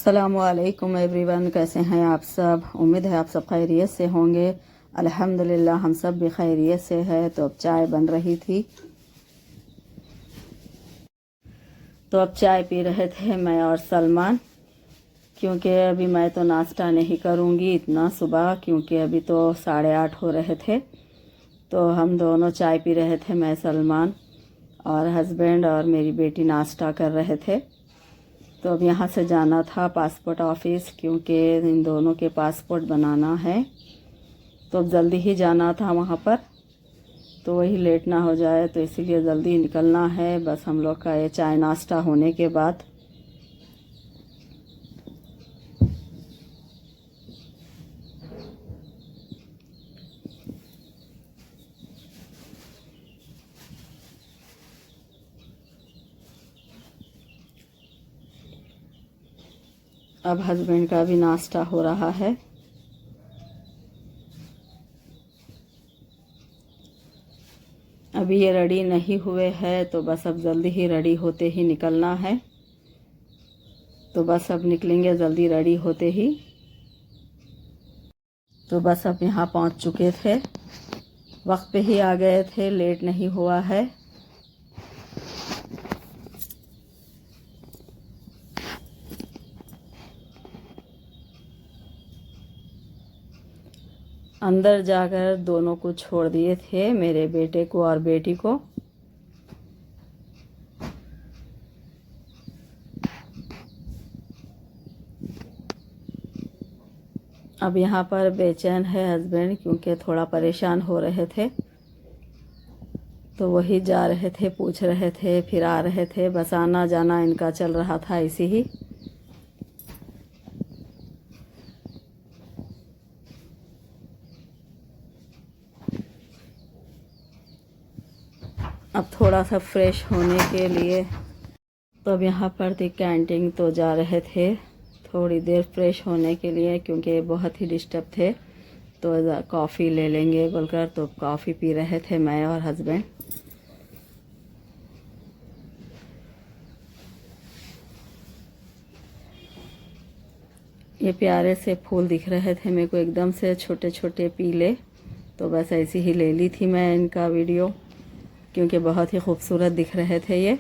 अस्सलामुअलैकुम एवरीवन, कैसे हैं आप सब। उम्मीद है आप सब खैरियत से होंगे। अल्हम्दुलिल्लाह हम सब भी खैरियत से है। तो अब चाय बन रही थी, तो अब चाय पी रहे थे मैं और सलमान, क्योंकि अभी मैं तो नाश्ता नहीं करूँगी इतना सुबह, क्योंकि अभी तो 8:30 हो रहे थे। तो हम दोनों चाय पी रहे थे, मैं, सलमान और हस्बैंड और मेरी बेटी नाश्ता कर रहे थे। तो अब यहाँ से जाना था पासपोर्ट ऑफिस, क्योंकि इन दोनों के पासपोर्ट बनाना है। तो अब जल्दी ही जाना था वहाँ पर, तो वही लेट ना हो जाए, तो इसीलिए जल्दी निकलना है। बस हम लोग का ये चाय नाश्ता होने के बाद अब हस्बैंड का भी नाश्ता हो रहा है। अभी ये रेडी नहीं हुए हैं, तो बस अब जल्दी ही रेडी होते ही निकलना है। तो बस अब निकलेंगे जल्दी रेडी होते ही। तो बस अब यहाँ पहुँच चुके थे, वक्त पे ही आ गए थे, लेट नहीं हुआ है। अंदर जाकर दोनों को छोड़ दिए थे, मेरे बेटे को और बेटी को। अब यहाँ पर बेचैन है हस्बैंड, क्योंकि थोड़ा परेशान हो रहे थे। तो वही जा रहे थे, पूछ रहे थे, फिर आ रहे थे, बस आना जाना इनका चल रहा था इसी ही। अब थोड़ा सा फ्रेश होने के लिए तो अब यहाँ पर थी कैंटीन, तो जा रहे थे थोड़ी देर फ्रेश होने के लिए, क्योंकि बहुत ही डिस्टर्ब थे। तो कॉफ़ी ले लेंगे बोलकर तो कॉफ़ी पी रहे थे मैं और हस्बैंड। ये प्यारे से फूल दिख रहे थे मेरे को, एकदम से छोटे छोटे पीले। तो बस ऐसी ही ले ली थी मैं इनका वीडियो, क्योंकि बहुत ही खूबसूरत दिख रहे थे ये।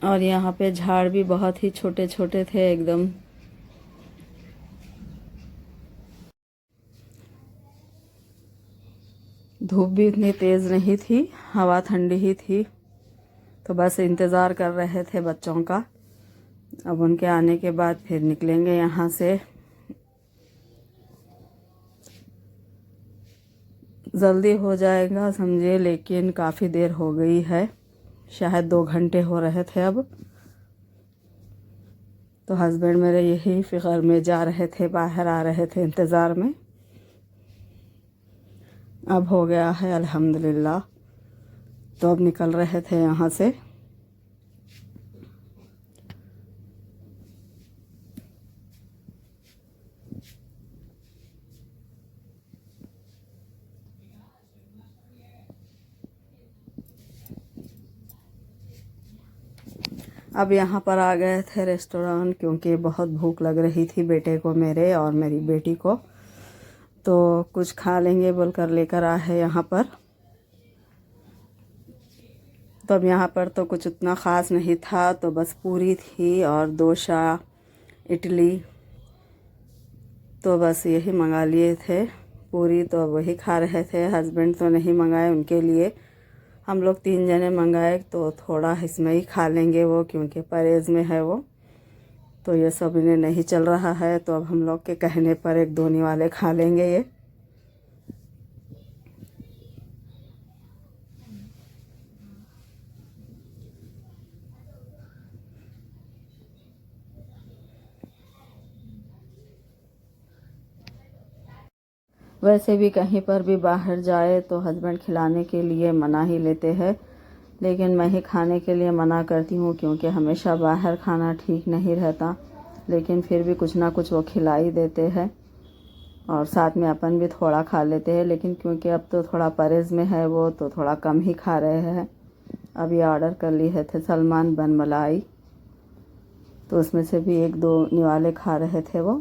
और यहाँ पे झाड़ भी बहुत ही छोटे छोटे थे एकदम। धूप भी इतनी तेज़ नहीं थी, हवा ठंडी ही थी। तो बस इंतज़ार कर रहे थे बच्चों का। अब उनके आने के बाद फिर निकलेंगे यहाँ से। जल्दी हो जाएगा समझिए, लेकिन काफ़ी देर हो गई है, शायद 2 घंटे हो रहे थे अब। तो हस्बैंड मेरे यही फिक्र में जा रहे थे, बाहर आ रहे थे इंतज़ार में। अब हो गया है अल्हम्दुलिल्लाह। तो अब निकल रहे थे यहाँ से। अब यहाँ पर आ गए थे रेस्टोरेंट, क्योंकि बहुत भूख लग रही थी बेटे को मेरे और मेरी बेटी को। तो कुछ खा लेंगे बोलकर लेकर आए हैं यहाँ पर। तो अब यहाँ पर तो कुछ उतना ख़ास नहीं था, तो बस पूरी थी और डोसा, इडली, तो बस यही मंगा लिए थे। पूरी तो वही खा रहे थे, हस्बैंड तो नहीं मंगाए, उनके लिए हम लोग 3 जने मंगाए। तो थोड़ा इसमें ही खा लेंगे वो, क्योंकि परहेज़ में है वो। तो ये सब इन्हें नहीं चल रहा है, तो अब हम लोग के कहने पर 1-2 वाले खा लेंगे ये। वैसे भी कहीं पर भी बाहर जाए तो हस्बैंड खिलाने के लिए मना ही लेते हैं, लेकिन मैं ही खाने के लिए मना करती हूँ, क्योंकि हमेशा बाहर खाना ठीक नहीं रहता। लेकिन फिर भी कुछ ना कुछ वो खिला ही देते हैं, और साथ में अपन भी थोड़ा खा लेते हैं। लेकिन क्योंकि अब तो थोड़ा परहेज़ में है वो, तो थोड़ा कम ही खा रहे हैं। अभी ऑर्डर कर लिए थे सलमान बन मलाई, तो उसमें से भी 1-2 निवाले खा रहे थे वो,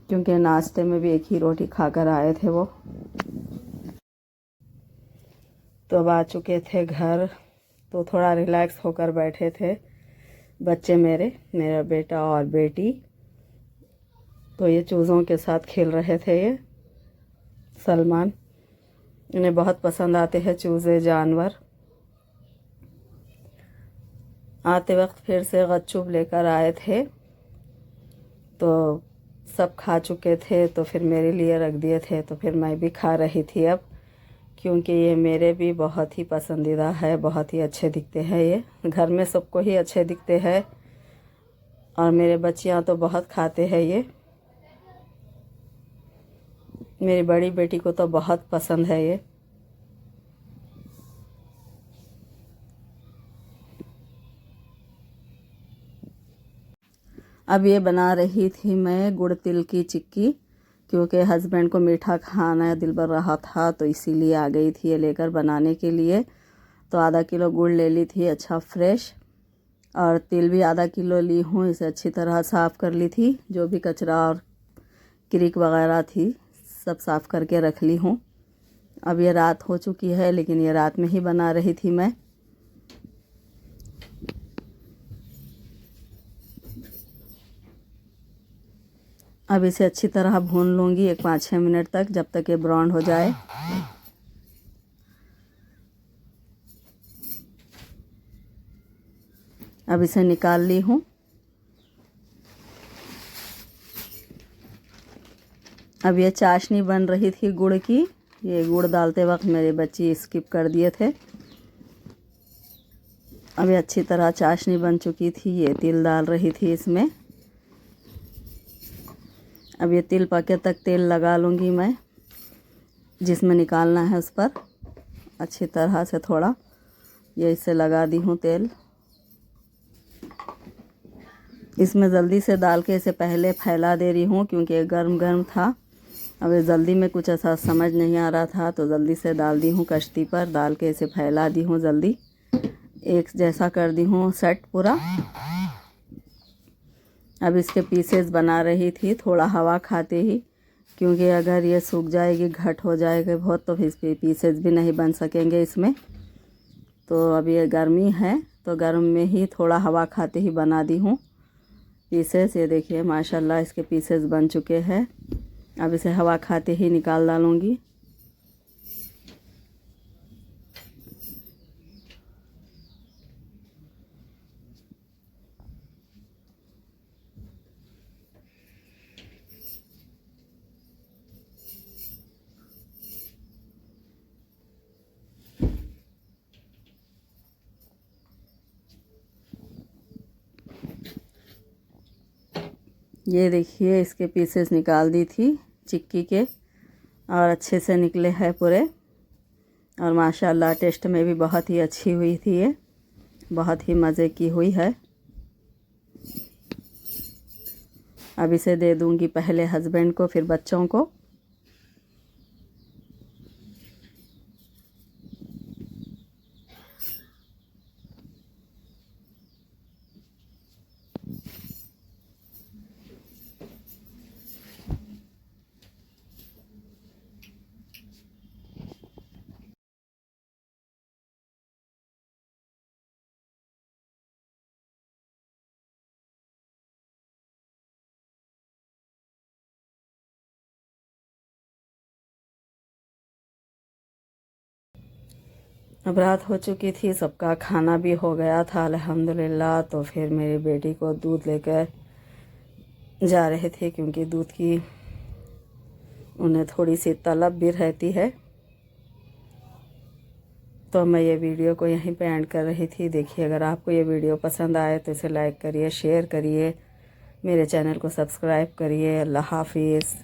क्योंकि नाश्ते में भी एक ही रोटी खाकर आए थे वो। तो अब आ चुके थे घर, तो थोड़ा रिलैक्स होकर बैठे थे बच्चे मेरा बेटा और बेटी। तो ये चूज़ों के साथ खेल रहे थे। ये सलमान, इन्हें बहुत पसंद आते हैं चूज़े जानवर। आते वक्त फिर से गच्चूब लेकर आए थे, तो सब खा चुके थे, तो फिर मेरे लिए रख दिए थे, तो फिर मैं भी खा रही थी अब, क्योंकि ये मेरे भी बहुत ही पसंदीदा है, बहुत ही अच्छे दिखते हैं। ये घर में सबको ही अच्छे दिखते हैं और मेरे बच्चियां तो बहुत खाते हैं ये। मेरी बड़ी बेटी को तो बहुत पसंद है ये। अब ये बना रही थी मैं गुड़ तिल की चिक्की, क्योंकि हस्बैंड को मीठा खाना दिल भर रहा था, तो इसीलिए आ गई थी ये लेकर बनाने के लिए। तो आधा किलो गुड़ ले ली थी अच्छा फ्रेश, और तिल भी आधा किलो ली हूँ। इसे अच्छी तरह साफ़ कर ली थी, जो भी कचरा और क्रिक वगैरह थी सब साफ़ करके रख ली हूँ। अब ये रात हो चुकी है, लेकिन ये रात में ही बना रही थी मैं। अब इसे अच्छी तरह भून लूँगी 5-6 मिनट तक, जब तक ये ब्राउन हो जाए। अब इसे निकाल ली हूँ। अब ये चाशनी बन रही थी गुड़ की। ये गुड़ डालते वक्त मेरे बच्चे स्किप कर दिए थे। अब ये अच्छी तरह चाशनी बन चुकी थी। ये तिल डाल रही थी इसमें। अब ये तिल पके तक तेल लगा लूँगी मैं, जिसमें निकालना है उस पर अच्छी तरह से थोड़ा ये इससे लगा दी हूँ तेल। इसमें जल्दी से डाल के इसे पहले फैला दे रही हूँ, क्योंकि ये गर्म गर्म था। अब ये जल्दी में कुछ ऐसा समझ नहीं आ रहा था, तो जल्दी से डाल दी हूँ कश्ती पर, डाल के इसे फैला दी हूँ जल्दी, एक जैसा कर दी हूँ सेट पूरा। अब इसके पीसेस बना रही थी थोड़ा हवा खाते ही, क्योंकि अगर ये सूख जाएगी, घट हो जाएगी बहुत, तो फिर इसके पीसेस भी नहीं बन सकेंगे इसमें। तो अब ये गर्मी है, तो गर्म में ही थोड़ा हवा खाते ही बना दी हूँ पीसेस। ये देखिए माशाल्लाह इसके पीसेस बन चुके हैं। अब इसे हवा खाते ही निकाल डालूँगी। ये देखिए इसके पीसेस निकाल दी थी चिक्की के, और अच्छे से निकले हैं पूरे, और माशाल्लाह टेस्ट में भी बहुत ही अच्छी हुई थी। ये बहुत ही मज़े की हुई है। अब इसे दे दूंगी पहले हस्बैंड को, फिर बच्चों को। अब रात हो चुकी थी, सबका खाना भी हो गया था अल्हम्दुलिल्लाह। तो फिर मेरी बेटी को दूध लेकर जा रहे थे, क्योंकि दूध की उन्हें थोड़ी सी तलब भी रहती है। तो मैं ये वीडियो को यहीं पे एंड कर रही थी। देखिए अगर आपको ये वीडियो पसंद आए तो इसे लाइक करिए, शेयर करिए, मेरे चैनल को सब्सक्राइब करिए। अल्लाह हाफिज़।